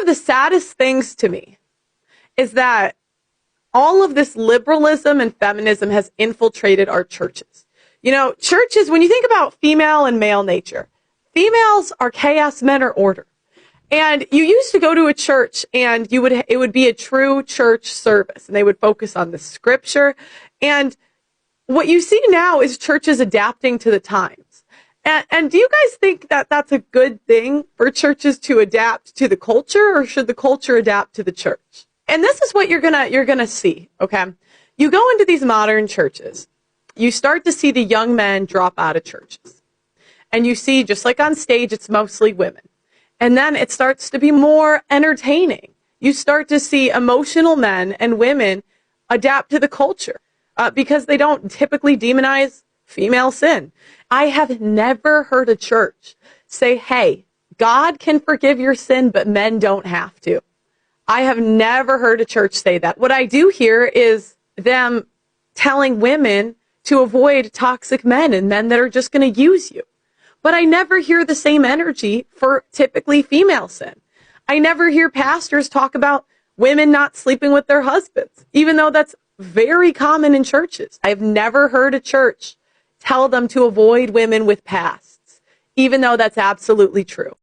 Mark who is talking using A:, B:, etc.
A: of the saddest things to me is that all of this liberalism and feminism has infiltrated our churches. You know, churches, when you think about female and male nature, females are chaos, men are order. And you used to go to a church and it would be a true church service and they would focus on the scripture. And what you see now is churches adapting to the times. And do you guys think that that's a good thing for churches to adapt to the culture, or should the culture adapt to the church? And this is what you're gonna see, okay? You go into these modern churches, you start to see the young men drop out of churches. And you see, just like on stage, it's mostly women. And then it starts to be more entertaining. You start to see emotional men and women adapt to the culture because they don't typically demonize female sin. I have never heard a church say, hey, God can forgive your sin, but men don't have to. I have never heard a church say that. What I do hear is them telling women to avoid toxic men and men that are just going to use you. But I never hear the same energy for typically female sin. I never hear pastors talk about women not sleeping with their husbands, even though that's very common in churches. I've never heard a church tell them to avoid women with pasts, even though that's absolutely true.